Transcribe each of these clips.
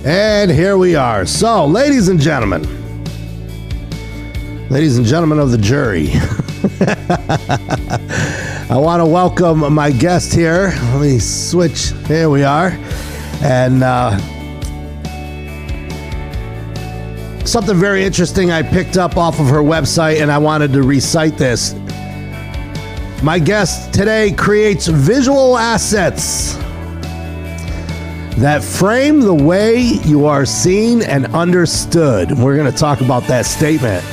And here we are. So, ladies and gentlemen of the jury, I want to welcome my guest here. Let me switch. Here we are. And something very interesting I picked up off of her website, and I wanted to recite this. My guest today creates visual assets that frame the way you are seen and understood. We're going to talk about that statement.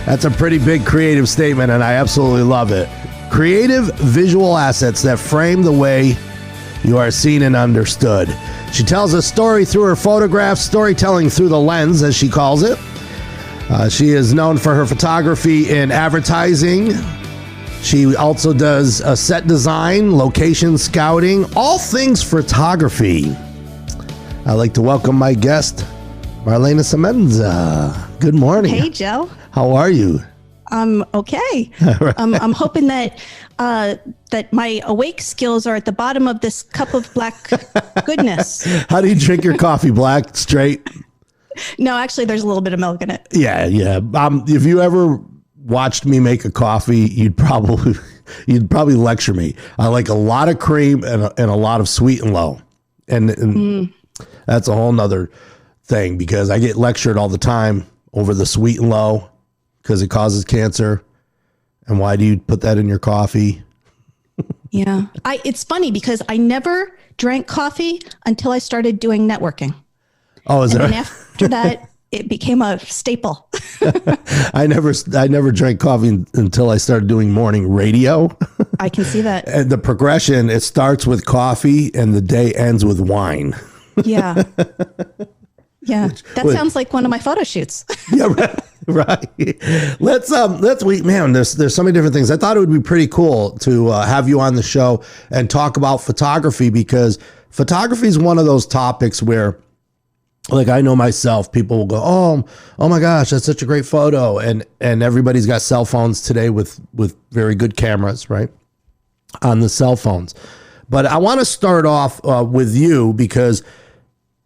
That's a pretty big creative statement, and I absolutely love it. Creative visual assets that frame the way you are seen and understood. She tells a story through her photographs, storytelling through the lens, as she calls it. She is known for her photography in advertising. She also does a set design, location scouting, all things photography. I'd like to welcome my guest, Marlana Semenza. Good morning. Hey, Joe. How are you? Okay. I'm hoping that that my awake skills are at the bottom of this cup of black goodness. How do you drink your coffee? Black, straight? No, actually, there's a little bit of milk in it. Yeah. If you ever watched me make a coffee, you'd probably lecture me. I like a lot of cream and a lot of sweet and low, and that's a whole nother thing because I get lectured all the time over the sweet and low because it causes cancer. And why do you put that in your coffee? Yeah. It's funny because I never drank coffee until I started doing networking. Oh, is and that? And after that, it became a staple. I never drank coffee until I started doing morning radio. I can see that. And the progression, it starts with coffee and the day ends with wine. Yeah. Yeah. That sounds like one of my photo shoots. Yeah, right. Let's man, there's so many different things. I thought it would be pretty cool to have you on the show and talk about photography because photography is one of those topics where, like, I know myself, people will go, oh my gosh, that's such a great photo. And everybody's got cell phones today with very good cameras, right? On the cell phones. But I want to start off with you because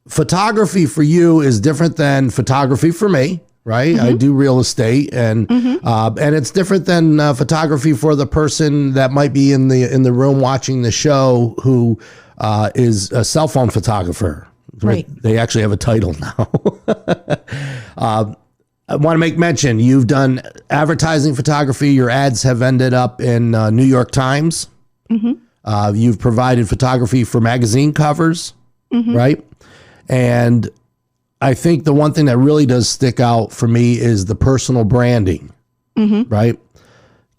photography for you is different than photography for me, right? Mm-hmm. I do real estate and it's different than photography for the person that might be in the room watching the show who is a cell phone photographer. Right. They actually have a title now. I want to make mention, you've done advertising photography. Your ads have ended up in New York Times. Mm-hmm. You've provided photography for magazine covers, right? And I think the one thing that really does stick out for me is the personal branding, right?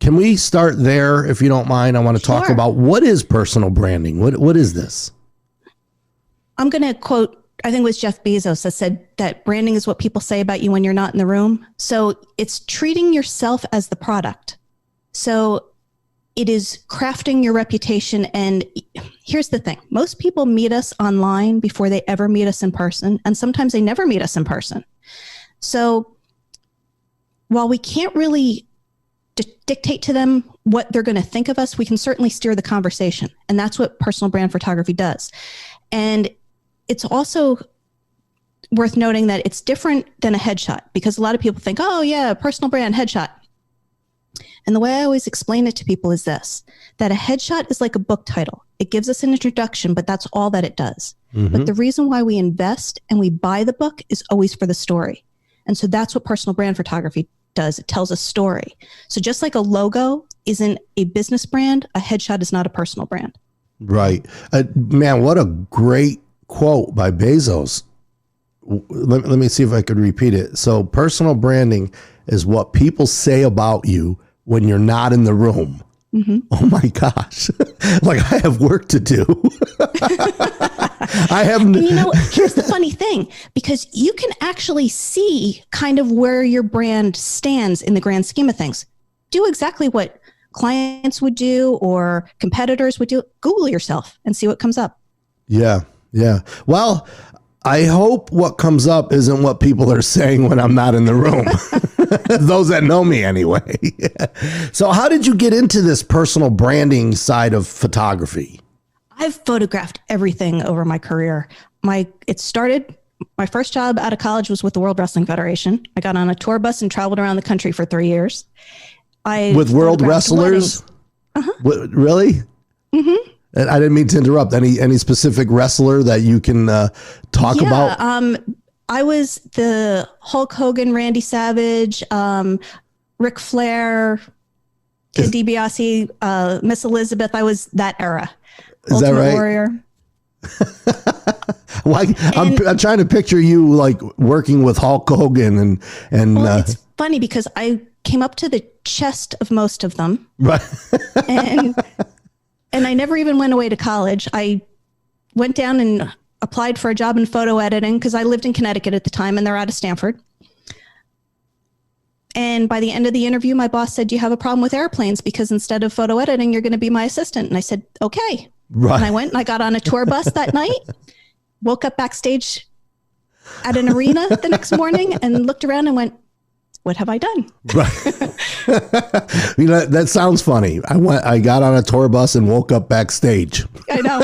Can we start there, if you don't mind? I want to talk about what is personal branding. What is this? I'm going to quote, I think it was Jeff Bezos that said that branding is what people say about you when you're not in the room. So it's treating yourself as the product. So it is crafting your reputation. And here's the thing. Most people meet us online before they ever meet us in person. And sometimes they never meet us in person. So while we can't really dictate to them what they're going to think of us, we can certainly steer the conversation. And that's what personal brand photography does. And it's also worth noting that it's different than a headshot because a lot of people think, oh yeah, personal brand headshot. And the way I always explain it to people is this, that a headshot is like a book title. It gives us an introduction, but that's all that it does. Mm-hmm. But the reason why we invest and we buy the book is always for the story. And so that's what personal brand photography does. It tells a story. So just like a logo isn't a business brand, a headshot is not a personal brand. Right. Man, what a great quote by Bezos. Let me see if I could repeat it. So personal branding is what people say about you when you're not in the room. Mm-hmm. Oh my gosh. Like I have work to do. I have. And here's the funny thing, because you can actually see kind of where your brand stands in the grand scheme of things. Do exactly what clients would do or competitors would do. Google yourself and see what comes up. Yeah. Yeah. Well, I hope what comes up isn't what people are saying when I'm not in the room. Those that know me anyway. So how did you get into this personal branding side of photography? I've photographed everything over my career. It started my first job out of college was with the World Wrestling Federation. I got on a tour bus and traveled around the country for 3 years. With world wrestlers? Really? Mm-hmm. And I didn't mean to interrupt. Any specific wrestler that you can talk about? I was the Hulk Hogan, Randy Savage, Ric Flair, Ted DiBiase, Miss Elizabeth. I was that era. Is Ultimate that right? Warrior. I'm trying to picture you like working with Hulk Hogan and. Well, it's funny because I came up to the chest of most of them, right? and I never even went away to college. I went down and applied for a job in photo editing because I lived in Connecticut at the time, and they're out of Stanford. And by the end of the interview, my boss said, "Do you have a problem with airplanes? Because instead of photo editing, you're going to be my assistant." And I said, "Okay." Right. And I went and I got on a tour bus that night, woke up backstage at an arena the next morning and looked around and went, "What have I done?" Right. That sounds funny. I got on a tour bus and woke up backstage. I know.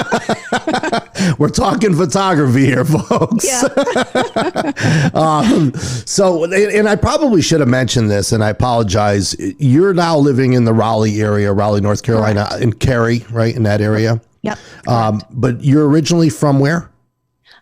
We're talking photography here, folks. Yeah. So, and I probably should have mentioned this, and I apologize. You're now living in the Raleigh area, Raleigh, North Carolina, Correct. In Cary, right? In that area. Yep. But you're originally from where?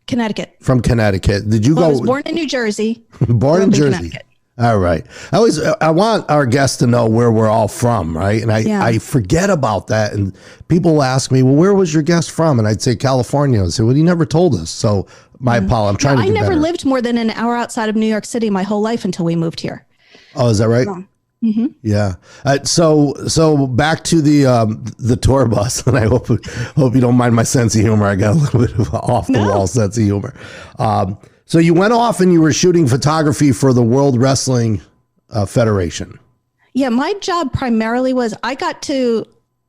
Connecticut. From Connecticut. Did you I go? was born in New Jersey. Born in Jersey. All right. I want our guests to know where we're all from, right? And I forget about that. And people ask me, well, where was your guest from? And I'd say California. I say, well, he never told us. So my apologies. I'm trying to do better. I never lived more than an hour outside of New York City my whole life until we moved here. Oh, is that right? Mm-hmm. Yeah. So back to the tour bus, and I hope you don't mind my sense of humor. I got a little bit of off the wall sense of humor. So you went off and you were shooting photography for the World Wrestling Federation. Yeah, my job primarily was I got to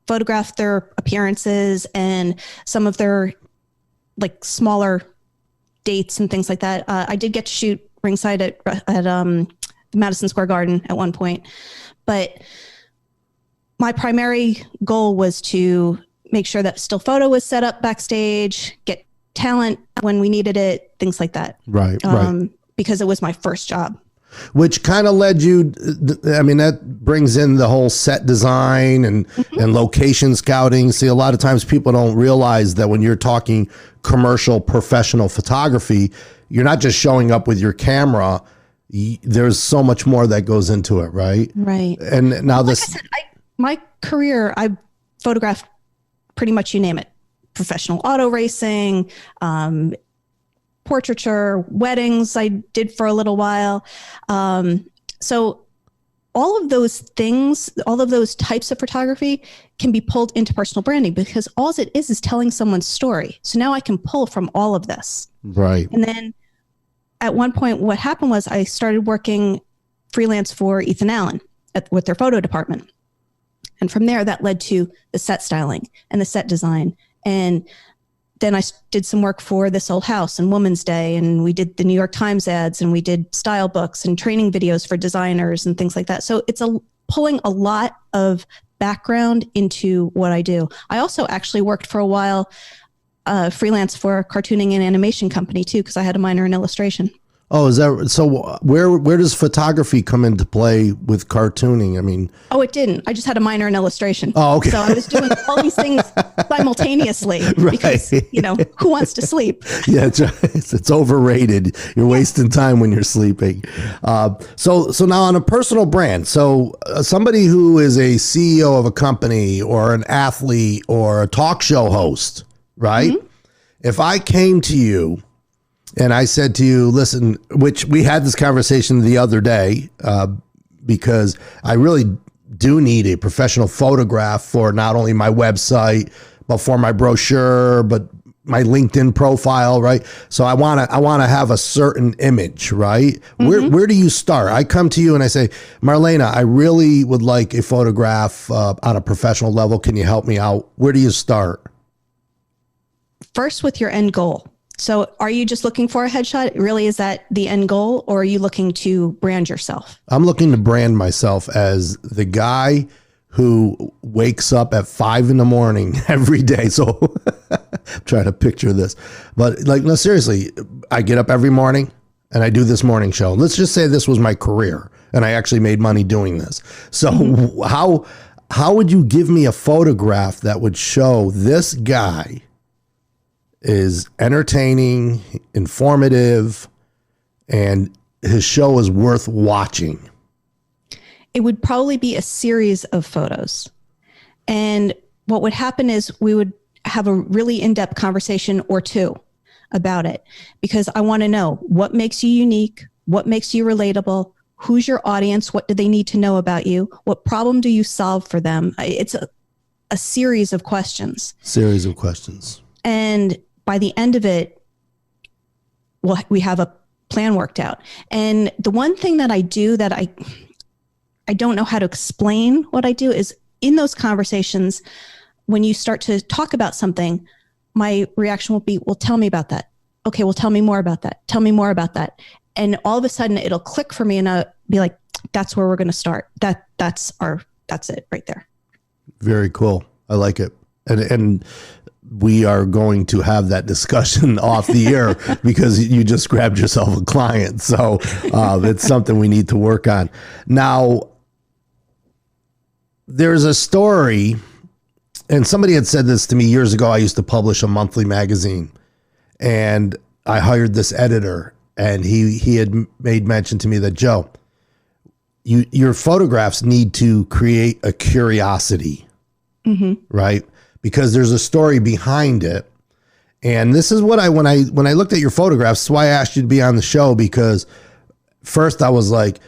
photograph their appearances and some of their like smaller dates and things like that. I did get to shoot ringside at Madison Square Garden at one point, but my primary goal was to make sure that still photo was set up backstage, get talent when we needed it, things like that. Right. Because it was my first job. Which kind of led you, I mean, that brings in the whole set design and location scouting. See, a lot of times people don't realize that when you're talking commercial, professional photography, you're not just showing up with your camera. There's so much more that goes into it, right? Right. And now like I said, my career, I photographed pretty much, you name it. Professional auto racing, portraiture, weddings I did for a little while. So all of those things, all of those types of photography can be pulled into personal branding because all it is telling someone's story. So now I can pull from all of this. Right. And then at one point, what happened was I started working freelance for Ethan Allen with their photo department. And from there, that led to the set styling and the set design. And then I did some work for This Old House and Woman's Day, and we did the New York Times ads, and we did style books and training videos for designers and things like that. So it's pulling a lot of background into what I do. I also actually worked for a while freelance for a cartooning and animation company too, because I had a minor in illustration. Oh, is that so? Where does photography come into play with cartooning? I mean, it didn't. I just had a minor in illustration. Oh, okay. So I was doing all these things simultaneously because who wants to sleep? Yeah, it's overrated. You're wasting time when you're sleeping. So now on a personal brand, so somebody who is a CEO of a company or an athlete or a talk show host, right? Mm-hmm. If I came to you and I said to you, listen, which we had this conversation the other day, because I really do need a professional photograph for not only my website, but for my brochure, but my LinkedIn profile, right? So I want to have a certain image, right? Mm-hmm. Where do you start? I come to you and I say, Marlana, I really would like a photograph on a professional level. Can you help me out? Where do you start? First, with your end goal. So are you just looking for a headshot? Really, is that the end goal? Or are you looking to brand yourself? I'm looking to brand myself as the guy who wakes up at 5 a.m. every day. So I'm trying to picture this, but no, seriously, I get up every morning and I do this morning show. Let's just say this was my career and I actually made money doing this. So how would you give me a photograph that would show this guy is entertaining, informative, and his show is worth watching? It would probably be a series of photos. And what would happen is we would have a really in-depth conversation or two about it, because I want to know what makes you unique, what makes you relatable, who's your audience, what do they need to know about you, what problem do you solve for them? It's a series of questions. Series of questions. And by the end of it, we have a plan worked out. And the one thing that I do that I don't know how to explain what I do is in those conversations, when you start to talk about something, my reaction will be, well, tell me about that. Okay, well, tell me more about that. Tell me more about that. And all of a sudden it'll click for me and I'll be like, that's where we're going to start. That's it right there. Very cool. I like it. And we are going to have that discussion off the air because you just grabbed yourself a client. So it's something we need to work on. Now, there's a story, and somebody had said this to me years ago. I used to publish a monthly magazine, and I hired this editor, and he had made mention to me that, Joe, your photographs need to create a curiosity, right? Because there's a story behind it. And this is what when I looked at your photographs, that's why I asked you to be on the show, because first I was like,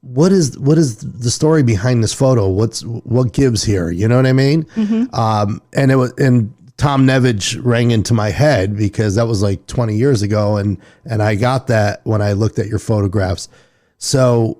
what is the story behind this photo? What gives here? You know what I mean? And Tom Nevich rang into my head because that was like 20 years ago. And I got that when I looked at your photographs. So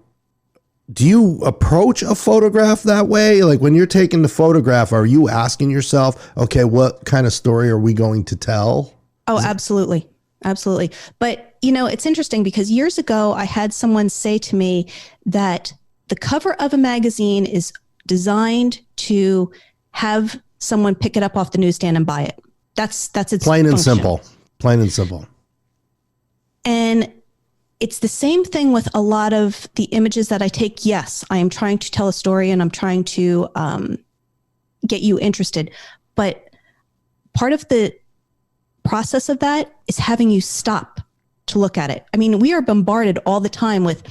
do you approach a photograph that way? Like when you're taking the photograph, are you asking yourself, okay, what kind of story are we going to tell? Oh, absolutely. Absolutely. But, it's interesting because years ago, I had someone say to me that the cover of a magazine is designed to have someone pick it up off the newsstand and buy it. That's its plain and function. simple. Plain and simple. And it's the same thing with a lot of the images that I take. Yes, I am trying to tell a story and I'm trying to get you interested. But part of the process of that is having you stop to look at it. I mean, we are bombarded all the time with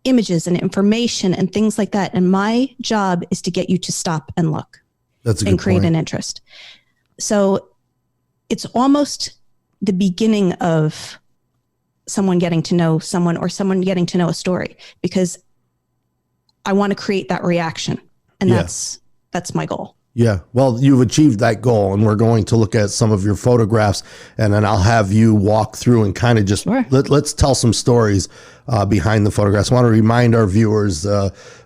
images and information and things like that. And my job is to get you to stop and look. That's a good and create point. an interest. So it's almost the beginning of someone getting to know someone or someone getting to know a story, because I want to create that reaction. And that's my goal. Yeah. Well, you've achieved that goal, and we're going to look at some of your photographs, and then I'll have you walk through and kind of just let's tell some stories behind the photographs. I want to remind our viewers,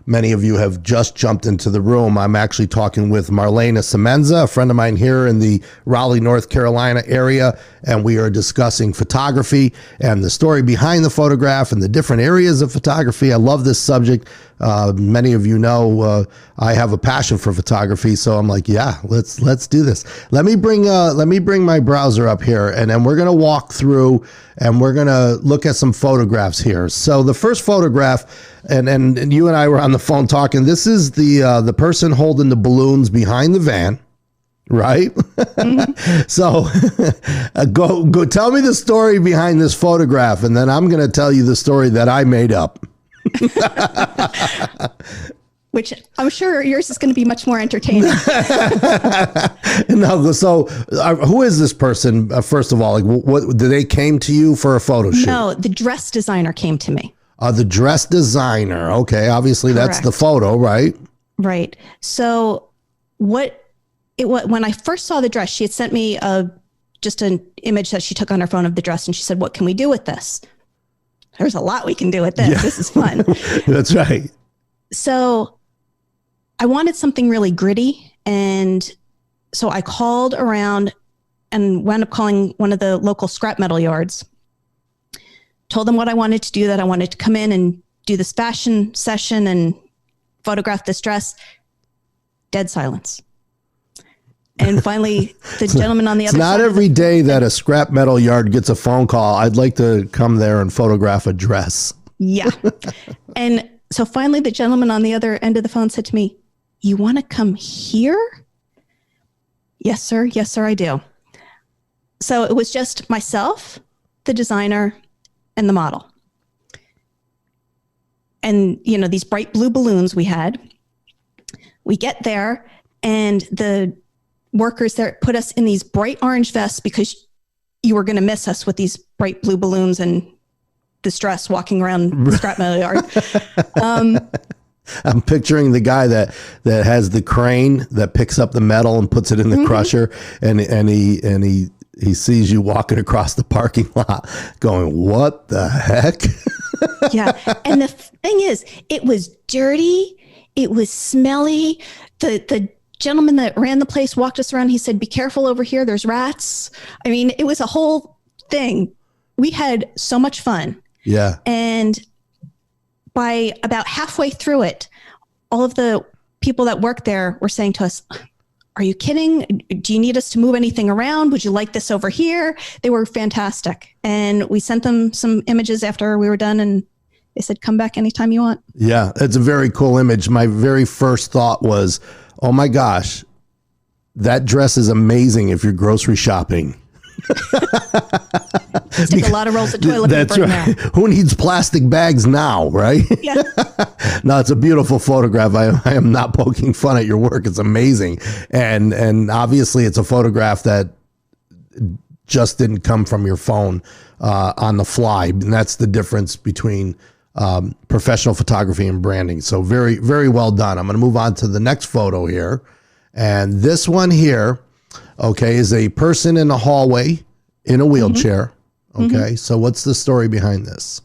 many of you have just jumped into the room. I'm actually talking with Marlana Semenza, a friend of mine here in the Raleigh, North Carolina area, and we are discussing photography and the story behind the photograph and the different areas of photography. I love this subject. Many of you know I have a passion for photography, so I'm like, yeah, let's do this. Let me bring my browser up here, and then we're gonna walk through and we're gonna look at some photographs here. So the first photograph, and you and I were on the phone talking. This is the person holding the balloons behind the van, right? So go tell me the story behind this photograph, and then I'm gonna tell you the story that I made up. Which I'm sure yours is going to be much more entertaining. No, so who is this person? First of all, like, what did they came to you for a photo shoot? No, the dress designer came to me. The dress designer. Okay, obviously Correct. That's the photo, right? Right. So when I first saw the dress, she had sent me just an image that she took on her phone of the dress, and she said, "What can we do with this?" There's a lot we can do with this. Yeah. This is fun. That's right. So I wanted something really gritty. And so I called around and wound up calling one of the local scrap metal yards, told them what I wanted to do, that I wanted to come in and do this fashion session and photograph this dress. Dead silence. And finally, the gentleman on the other side. It's not every day that a scrap metal yard gets a phone call. I'd like to come there and photograph a dress. Yeah. And so finally, the gentleman on the other end of the phone said to me, "You want to come here?" Yes, sir. Yes, sir, I do. So it was just myself, the designer, and the model. And, you know, these bright blue balloons we had. We get there, and the workers there put us in these bright orange vests because you were going to miss us with these bright blue balloons and this dress walking around the scrap metal yard. I'm picturing the guy that has the crane that picks up the metal and puts it in the crusher, and he sees you walking across the parking lot going, "What the heck?" Yeah. And the thing is, it was dirty. It was smelly. The gentleman that ran the place walked us around. He said, "Be careful over here. There's rats." I mean, it was a whole thing. We had so much fun. Yeah. And by about halfway through it, all of the people that worked there were saying to us, "Are you kidding? Do you need us to move anything around? Would you like this over here?" They were fantastic. And we sent them some images after we were done, and they said, "Come back anytime you want." Yeah, it's a very cool image. My very first thought was, oh my gosh, that dress is amazing if you're grocery shopping. Take a lot of rolls of toilet paper. That's right. Who needs plastic bags now, right? Yeah. No, it's a beautiful photograph. I am not poking fun at your work. It's amazing. And obviously it's a photograph that just didn't come from your phone on the fly. And that's the difference between professional photography and branding. So very, very well done. I'm going to move on to the next photo here. And this one here, okay, is a person in a hallway in a wheelchair. Okay. So what's the story behind this?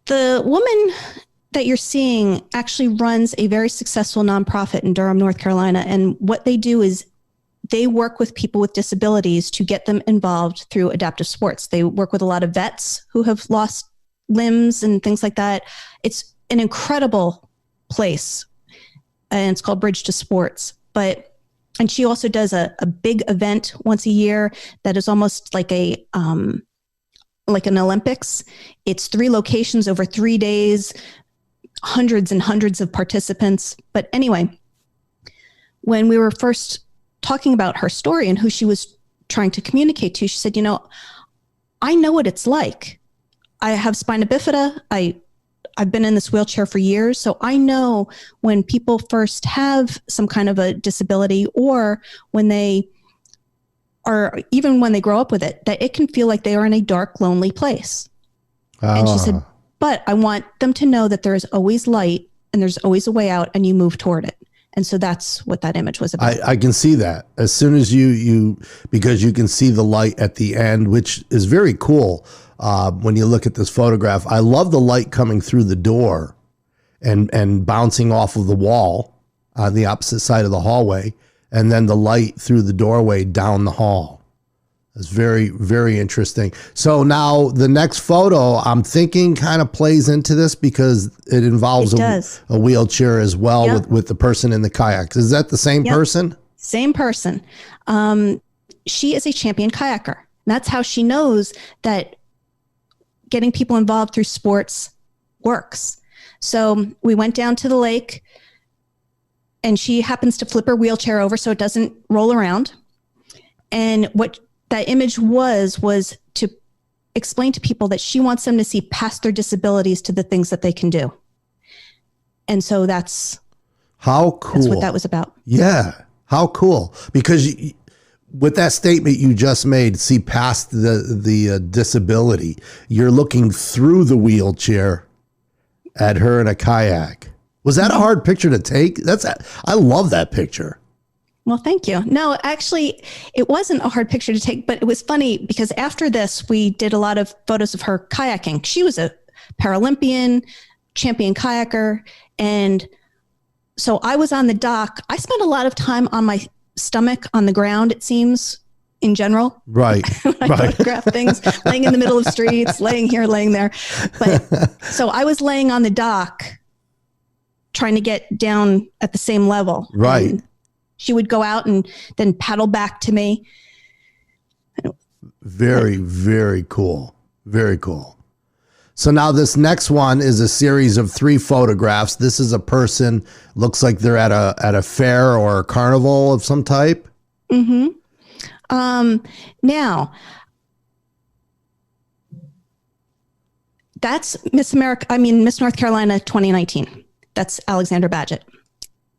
The woman that you're seeing actually runs a very successful nonprofit in Durham, North Carolina. And what they do is they work with people with disabilities to get them involved through adaptive sports. They work with a lot of vets who have lost limbs and things like that. It's an incredible place, and it's called Bridge to Sports. And she also does a big event once a year that is almost like like an Olympics. It's 3 locations over 3 days, hundreds and hundreds of participants. But anyway, when we were first talking about her story and who she was trying to communicate to, she said, "I know what it's like. I have spina bifida. I've been in this wheelchair for years. So I know when people first have some kind of a disability, or when they are, even when they grow up with it, that it can feel like they are in a dark, lonely place." And she said, "But I want them to know that there is always light and there's always a way out, and you move toward it." And so that's what that image was about. I can see that as soon as because you can see the light at the end, which is very cool. When you look at this photograph, I love the light coming through the door and bouncing off of the wall on the opposite side of the hallway, and then the light through the doorway down the hall. It's very, very interesting. So now the next photo, I'm thinking, kind of plays into this because it involves a wheelchair as well. Yep. with the person in the kayaks. Is that the same person? Same person. She is a champion kayaker. That's how she knows that getting people involved through sports works. So we went down to the lake, and she happens to flip her wheelchair over so it doesn't roll around. And what that image was to explain to people that she wants them to see past their disabilities to the things that they can do. And so that's how cool. That's what that was about. Yeah. How cool. Because with that statement you just made, see past the disability, you're looking through the wheelchair at her in a kayak. Was that a hard picture to take? I love that picture. Well, thank you. No, actually, it wasn't a hard picture to take, but it was funny because after this, we did a lot of photos of her kayaking. She was a Paralympian, champion kayaker. And so I was on the dock. I spent a lot of time on my stomach on the ground, it seems, in general. Right. I photograph things, laying in the middle of streets, laying here, laying there. But so I was laying on the dock trying to get down at the same level. Right. she would go out and then paddle back to me. Very, very cool. Very cool. So now this next one is a series of 3 photographs. This is a person, looks like they're at a fair or a carnival of some type. Mm-hmm. Now, that's Miss North Carolina 2019. That's Alexandra Badgett.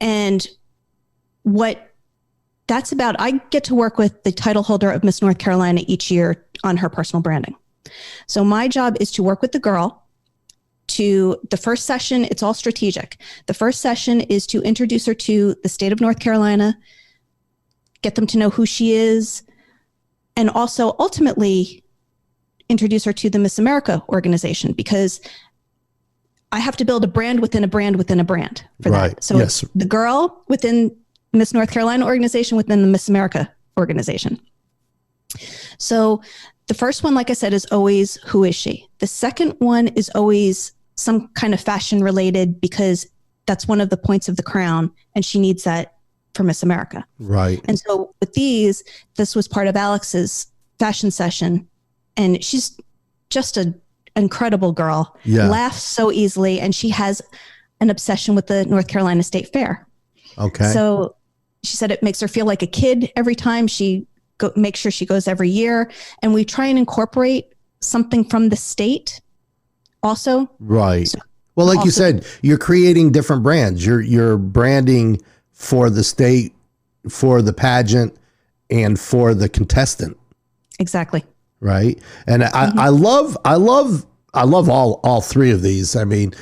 And what that's about, I get to work with the title holder of Miss North Carolina each year on her personal branding. So my job is to work with the girl to the first session. It's all strategic. The first session is to introduce her to the state of North Carolina, get them to know who she is, and also ultimately introduce her to the Miss America organization, because I have to build a brand within a brand within a brand for that. So yes. It's the girl within Miss North Carolina organization within the Miss America organization. So the first one, like I said, is always, who is she? The second one is always some kind of fashion related, because that's one of the points of the crown, and she needs that for Miss America. Right. And so with these, this was part of Alex's fashion session, and she's just an incredible girl. Yeah. Laughs so easily, and she has an obsession with the North Carolina State Fair. Okay. So she said it makes her feel like a kid every time she makes sure she goes every year. And we try and incorporate something from the state also. Right. So well, like also, you said, you're creating different brands. You're branding for the state, for the pageant, and for the contestant. Exactly. Right. And I love all 3 of these. I mean,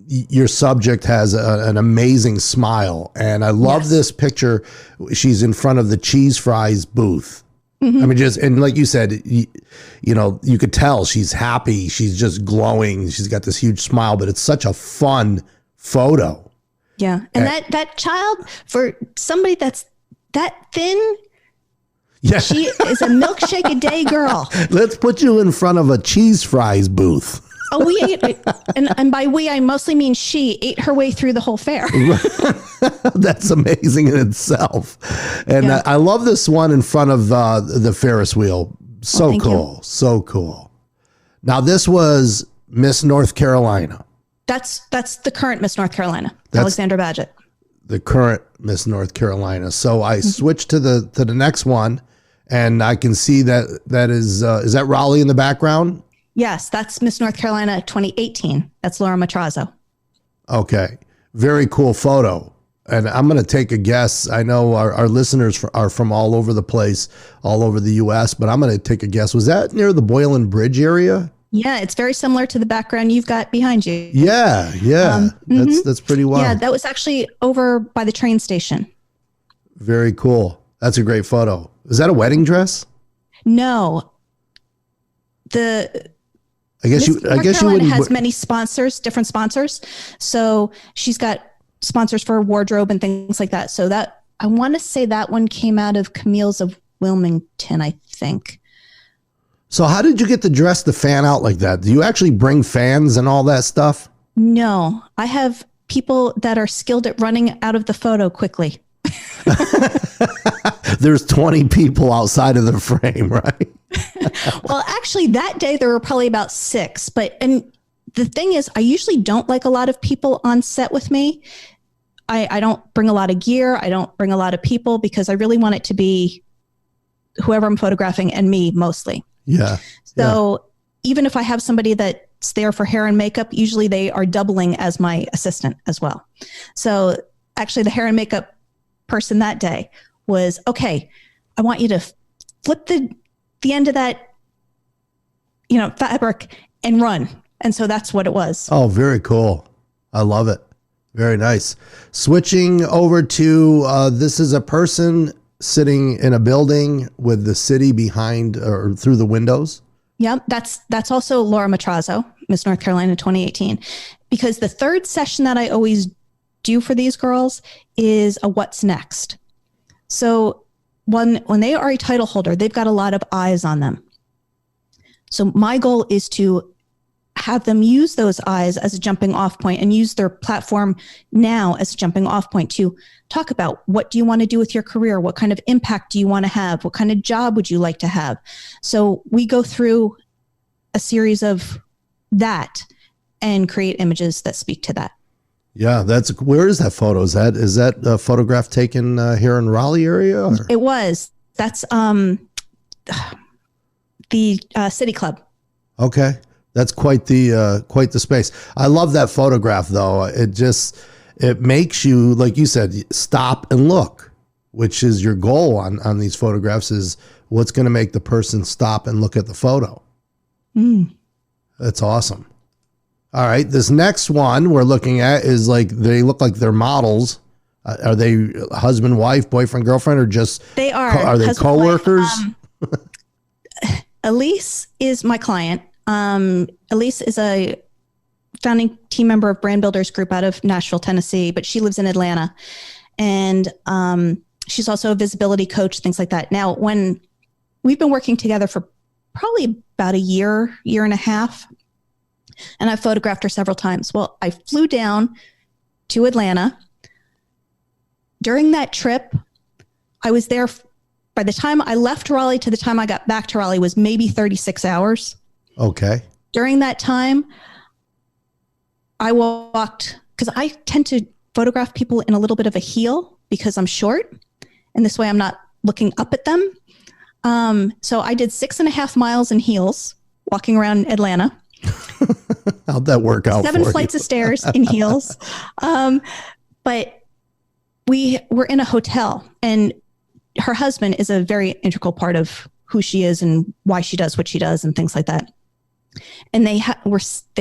your subject has an amazing smile, and I love this picture. She's in front of the cheese fries booth. Mm-hmm. I mean, and like you said, you could tell she's happy. She's just glowing. She's got this huge smile, but it's such a fun photo. Yeah. And that child, for somebody that's that thin, yeah, she is a milkshake a day girl. Let's put you in front of a cheese fries booth. Oh, we ate, and by we, I mostly mean she ate her way through the whole fair. That's amazing in itself. And yeah. I love this one in front of the Ferris wheel. So cool. So cool. Now, this was Miss North Carolina. That's the current Miss North Carolina, Alexandra Badgett. The current Miss North Carolina. So I switched to the next one, and I can see that is that Raleigh in the background? Yes, that's Miss North Carolina 2018. That's Laura Matrazo. Okay. Very cool photo. And I'm going to take a guess. I know our listeners are from all over the place, all over the U.S., but I'm going to take a guess. Was that near the Boylan Bridge area? Yeah, it's very similar to the background you've got behind you. Yeah. That's pretty wild. Yeah, that was actually over by the train station. Very cool. That's a great photo. Is that a wedding dress? No. I guess you wouldn't has many sponsors, different sponsors. So she's got sponsors for wardrobe and things like that. So that, I want to say that one came out of Camille's of Wilmington, I think. So how did you get the dress to fan out like that? Do you actually bring fans and all that stuff? No, I have people that are skilled at running out of the photo quickly. There's 20 people outside of the frame, right? Well, actually that day there were probably about 6, and the thing is, I usually don't like a lot of people on set with me. I don't bring a lot of gear. I don't bring a lot of people, because I really want it to be whoever I'm photographing and me mostly. Yeah. So even if I have somebody that's there for hair and makeup, usually they are doubling as my assistant as well. So actually the hair and makeup person that day was, okay, I want you to flip the end of that, fabric and run. And so that's what it was. Oh, very cool. I love it. Very nice. Switching over to, this is a person sitting in a building with the city behind or through the windows. Yep. That's also Laura Matrazo, Miss North Carolina 2018, because the third session that I always do for these girls is a what's next. So when they are a title holder, they've got a lot of eyes on them. So my goal is to have them use those eyes as a jumping off point and use their platform now as a jumping off point to talk about what do you want to do with your career? What kind of impact do you want to have? What kind of job would you like to have? So we go through a series of that and create images that speak to that. Yeah, where is that photo? Is that a photograph taken here in Raleigh area? Or? It was. That's the City Club. Okay, that's quite the space. I love that photograph though. It makes you, like you said, stop and look, which is your goal on these photographs, is what's going to make the person stop and look at the photo. That's awesome. All right, this next one we're looking at is they look like they're models. Are they husband, wife, boyfriend, girlfriend, or just they are? Are they coworkers? Elise is my client. Elise is a founding team member of Brand Builders Group out of Nashville, Tennessee, but she lives in Atlanta, and she's also a visibility coach, things like that. Now, when we've been working together for probably about a year and a half, and I've photographed her several times. Well, I flew down to Atlanta. During that trip, I was there. By the time I left Raleigh to the time I got back to Raleigh was maybe 36 hours. Okay. During that time, I walked, because I tend to photograph people in a little bit of a heel because I'm short. And this way I'm not looking up at them. So I did 6.5 miles in heels walking around Atlanta. How'd that work out? 7 flights of stairs in heels. But we were in a hotel, and her husband is a very integral part of who she is and why she does what she does and things like that. And they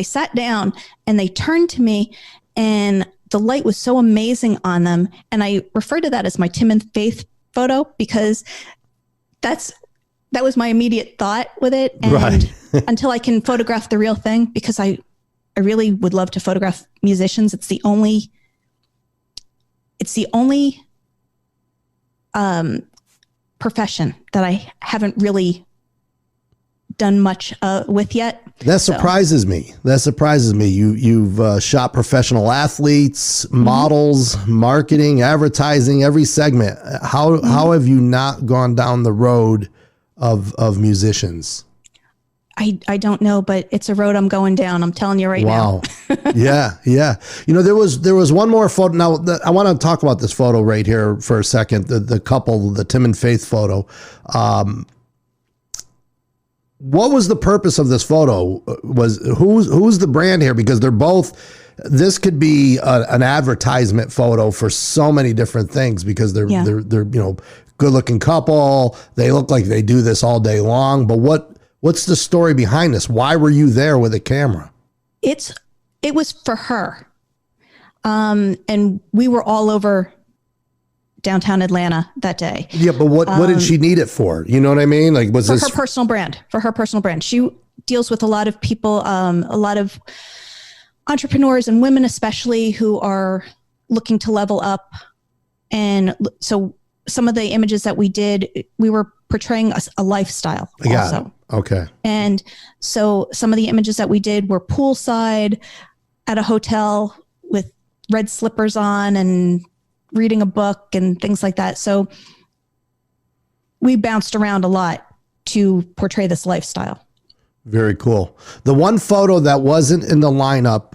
sat down and they turned to me, and the light was so amazing on them. And I refer to that as my Tim and Faith photo because that was my immediate thought with it. And right. Until I can photograph the real thing, because I really would love to photograph musicians. It's the only profession that I haven't really done much with yet. That surprises me. You've shot professional athletes, models, marketing, advertising, every segment. How have you not gone down the road of musicians? I don't know, but it's a road I'm going down. I'm telling you right now. Yeah. You know, there was one more photo. Now I want to talk about this photo right here for a second. The couple, the Tim and Faith photo. What was the purpose of this photo? Who's the brand here? Because they're both. This could be an advertisement photo for so many different things because they're good looking couple. They look like they do this all day long. But what's the story behind this? Why were you there with a camera? It was for her. And we were all over downtown Atlanta that day. Yeah, but what did she need it for? You know what I mean? Like, was this for her personal brand? She deals with a lot of people, a lot of entrepreneurs and women, especially, who are looking to level up. And so some of the images that we did, we were portraying a lifestyle also. Okay. And so some of the images that we did were poolside at a hotel with red slippers on and reading a book and things like that. So we bounced around a lot to portray this lifestyle. Very cool. The one photo that wasn't in the lineup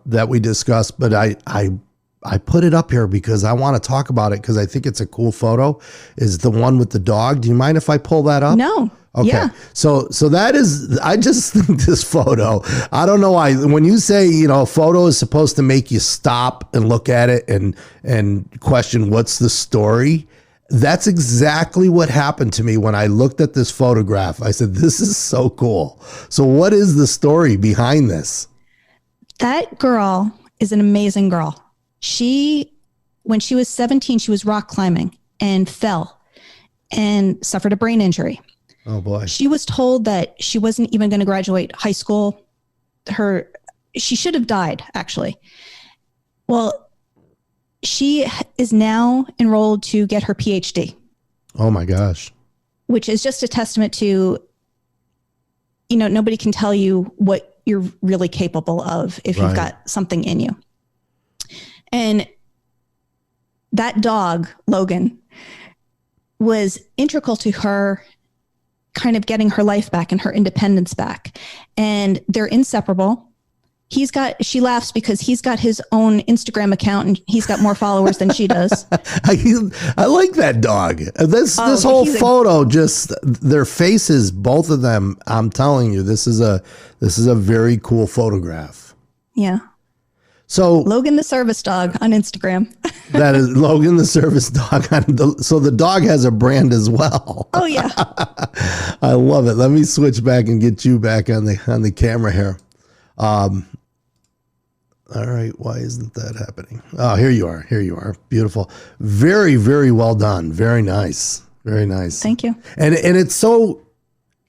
that we discussed, but I put it up here because I want to talk about it because I think it's a cool photo, is the one with the dog. Do you mind if I pull that up? No. Okay. Yeah. So that is, I just think this photo, I don't know why, when you say, a photo is supposed to make you stop and look at it and question what's the story. That's exactly what happened to me when I looked at this photograph. I said, this is so cool. So what is the story behind this? That girl is an amazing girl. When she was 17, she was rock climbing and fell and suffered a brain injury. Oh boy. She was told that she wasn't even going to graduate high school. She should have died, actually. Well, she is now enrolled to get her PhD. Oh my gosh. Which is just a testament to, nobody can tell you what you're really capable of if Right. you've got something in you. And that dog, Logan, was integral to her kind of getting her life back and her independence back. And they're inseparable. She laughs because he's got his own Instagram account and he's got more followers than she does. I like that dog. This whole photo, just their faces, both of them. I'm telling you, this is a very cool photograph. Yeah. So Logan the service dog on Instagram. That is Logan the service dog. So the dog has a brand as well. Oh yeah. I love it. Let me switch back and get you back on the camera here. All right. Why isn't that happening? Oh, here you are. Here you are. Beautiful. Very, very well done. Very nice. Very nice. Thank you. And it's so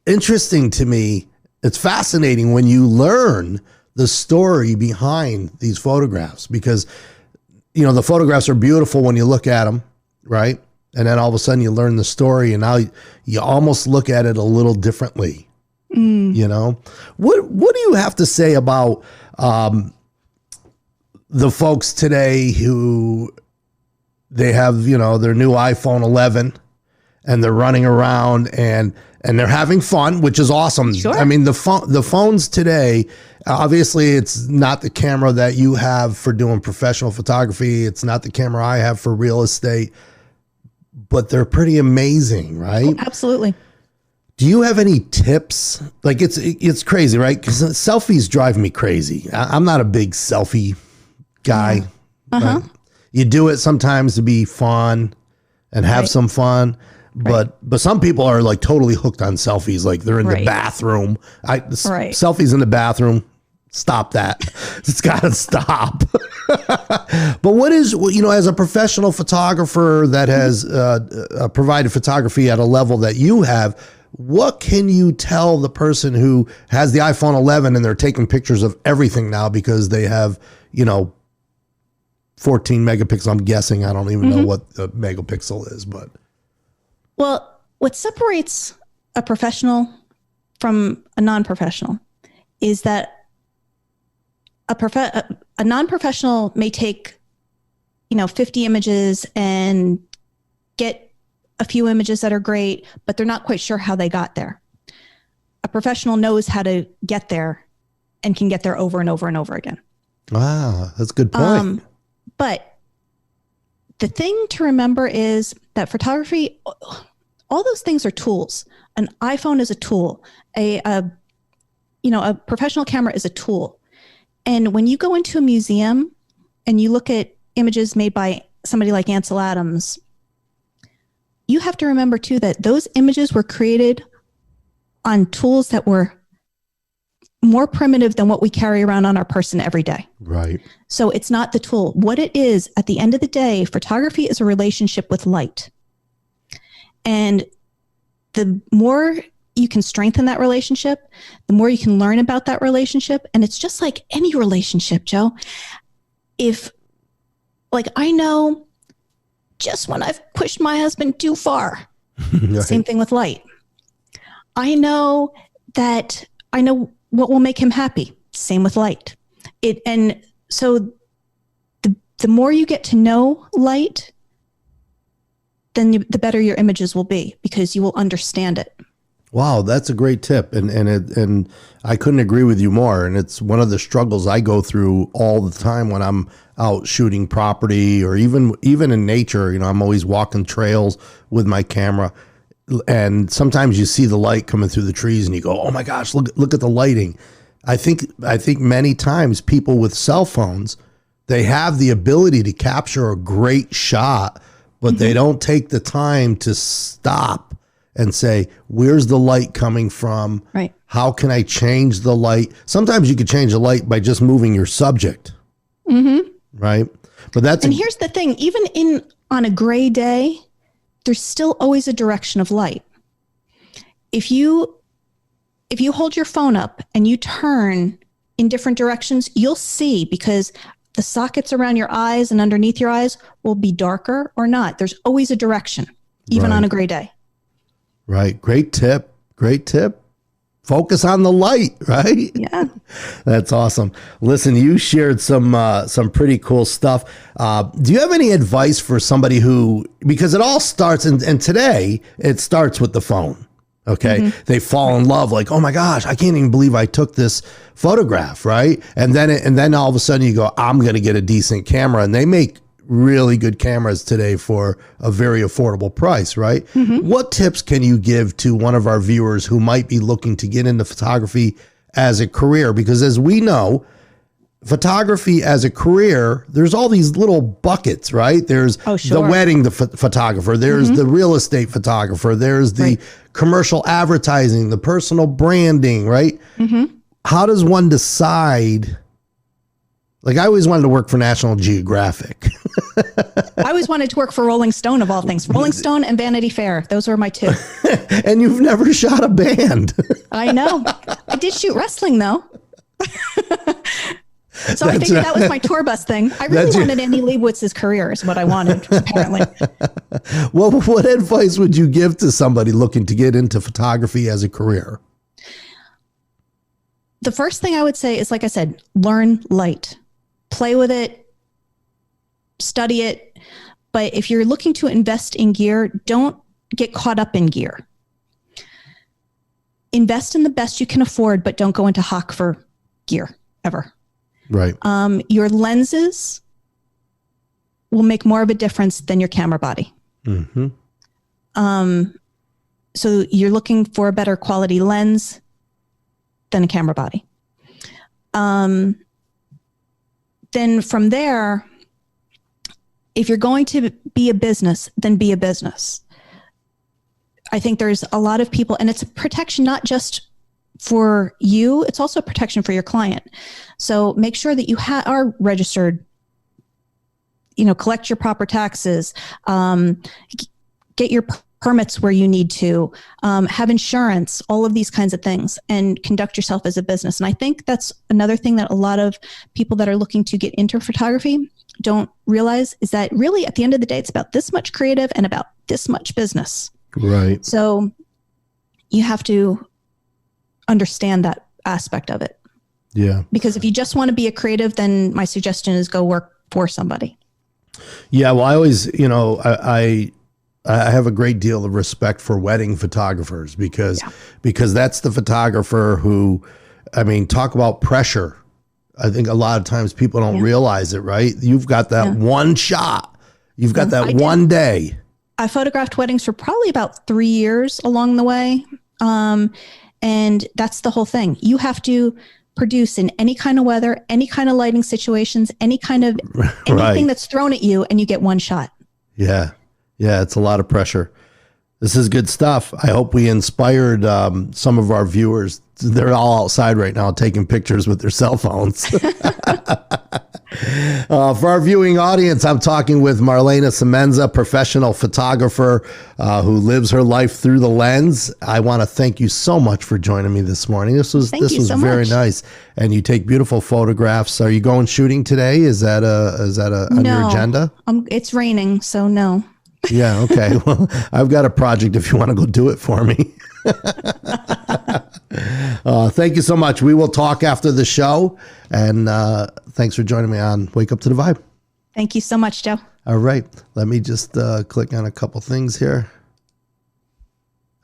interesting to me. It's fascinating when you learn the story behind these photographs, because, you know, the photographs are beautiful when you look at them, right? And then all of a sudden you learn the story, and now you almost look at it a little differently. You know, what do you have to say about the folks today who they have, you know, their new iPhone 11 and they're running around and they're having fun, which is awesome. Sure. I mean, the phones today, obviously it's not the camera that you have for doing professional photography. It's not the camera I have for real estate, but they're pretty amazing, right? Oh, absolutely. Do you have any tips? Like it's crazy, right? Because selfies drive me crazy. I'm not a big selfie guy. Uh-huh. Right? You do it sometimes to be fun and have some fun, but some people are like totally hooked on selfies. Like they're in the bathroom. Selfies in the bathroom. Stop that. It's got to stop. But what is, you know, as a professional photographer that has provided photography at a level that you have, what can you tell the person who has the iPhone 11 and they're taking pictures of everything now because they have, you know, 14 megapixels? I'm guessing. I don't even know what the megapixel is, but. Well, what separates a professional from a non-professional is that a non-professional may take, you know, 50 images and get a few images that are great, but they're not quite sure how they got there. A professional knows how to get there and can get there over and over and over again. Wow, that's a good point. But the thing to remember is that photography, all those things are tools. An iPhone is a tool. A professional camera is a tool. And when you go into a museum and you look at images made by somebody like Ansel Adams, you have to remember too that those images were created on tools that were more primitive than what we carry around on our person every day. Right. So it's not the tool. What it is, at the end of the day, photography is a relationship with light. And the more you can strengthen that relationship, the more you can learn about that relationship. And it's just like any relationship, Joe. If, like, I know just when I've pushed my husband too far, Right. Same thing with light. I know what will make him happy. Same with light. And so the more you get to know light, then the better your images will be, because you will understand it. Wow, that's a great tip, and I couldn't agree with you more. And it's one of the struggles I go through all the time when I'm out shooting property, or even in nature. You know, I'm always walking trails with my camera, and sometimes you see the light coming through the trees, and you go, "Oh my gosh, look at the lighting." I think many times people with cell phones, they have the ability to capture a great shot, but they don't take the time to stop and say, where's the light coming from? Right. How can I change the light? Sometimes you could change the light by just moving your subject. Right. But and here's the thing, even on a gray day, there's still always a direction of light. If you hold your phone up and you turn in different directions, you'll see, because the sockets around your eyes and underneath your eyes will be darker or not. There's always a direction, even on a gray day. Right. Great tip. focus on the light, right? Yeah. That's awesome. Listen, you shared some pretty cool stuff. Do you have any advice for somebody who, because it all starts, and today it starts with the phone. Okay. They fall in love, like, oh my gosh, I can't even believe I took this photograph. Right. And then all of a sudden you go, I'm going to get a decent camera, and they make really good cameras today for a very affordable price, right? What tips can you give to one of our viewers who might be looking to get into photography as a career? Because as we know, photography as a career, there's all these little buckets, right? There's the wedding photographer, there's the real estate photographer, there's the commercial advertising, the personal branding, right? How does one decide? Like, I always wanted to work for National Geographic. I always wanted to work for Rolling Stone, of all things. Rolling Stone and Vanity Fair. Those were my two. And you've never shot a band. I know. I did shoot wrestling, though. So I figured that was my tour bus thing. I really wanted Andy Leibowitz's career is what I wanted, apparently. Well, what advice would you give to somebody looking to get into photography as a career? The first thing I would say is, like I said, learn light. Play with it, study it. But if you're looking to invest in gear, don't get caught up in gear. Invest in the best you can afford, but don't go into hock for gear ever. Right. Your lenses will make more of a difference than your camera body. So you're looking for a better quality lens than a camera body. Then from there, if you're going to be a business, then be a business. I think there's a lot of people, and it's a protection not just for you, it's also a protection for your client. So make sure that you are registered, collect your proper taxes, get your permits where you need to, have insurance, all of these kinds of things, and conduct yourself as a business. And I think that's another thing that a lot of people that are looking to get into photography don't realize, is that really at the end of the day, it's about this much creative and about this much business. Right. So you have to understand that aspect of it. Yeah. Because if you just want to be a creative, then my suggestion is go work for somebody. Yeah. Well, I always, I have a great deal of respect for wedding photographers because that's the photographer who, talk about pressure. I think a lot of times people don't realize it, right? You've got that one shot. You've got that one day. I photographed weddings for probably about 3 years along the way. And that's the whole thing. You have to produce in any kind of weather, any kind of lighting situations, any kind of anything that's thrown at you, and you get one shot. Yeah. Yeah, it's a lot of pressure. This is good stuff. I hope we inspired some of our viewers. They're all outside right now taking pictures with their cell phones. For our viewing audience, I'm talking with Marlana Semenza, professional photographer who lives her life through the lens. I want to thank you so much for joining me this morning. This was very nice, and you take beautiful photographs. Are you going shooting today? Is that on your agenda? It's raining, so no. Yeah. Okay. Well, I've got a project if you want to go do it for me. Thank you so much. We will talk after the show. And thanks for joining me on Wake Up to the Vibe. Thank you so much, Joe. All right. Let me just click on a couple things here.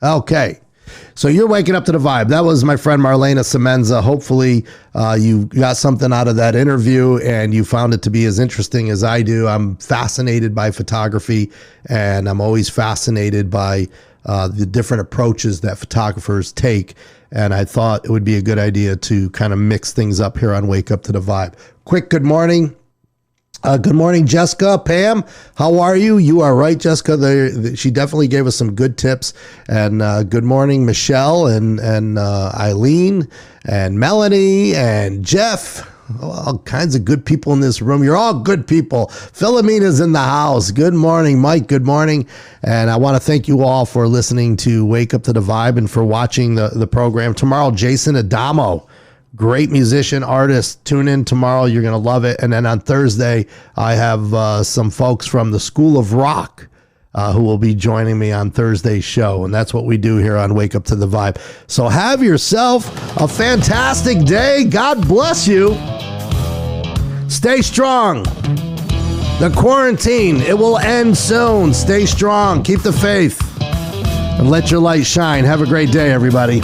Okay. So you're waking up to the vibe. That was my friend Marlana Semenza. Hopefully you got something out of that interview and you found it to be as interesting as I do. I'm fascinated by photography, and I'm always fascinated by the different approaches that photographers take. And I thought it would be a good idea to kind of mix things up here on Wake Up to the Vibe. Quick good morning. Good morning, Jessica. Pam, how are you? You are right, Jessica. She definitely gave us some good tips. And good morning, Michelle and Eileen and Melanie and Jeff. All kinds of good people in this room. You're all good people. Philomena's in the house. Good morning, Mike. Good morning. And I want to thank you all for listening to Wake Up to the Vibe and for watching the program. Tomorrow, Jason Adamo. Great musician, artist. Tune in tomorrow. You're going to love it. And then on Thursday, I have some folks from the School of Rock who will be joining me on Thursday's show. And that's what we do here on Wake Up to the Vibe. So have yourself a fantastic day. God bless you. Stay strong. The quarantine, it will end soon. Stay strong. Keep the faith. And let your light shine. Have a great day, everybody.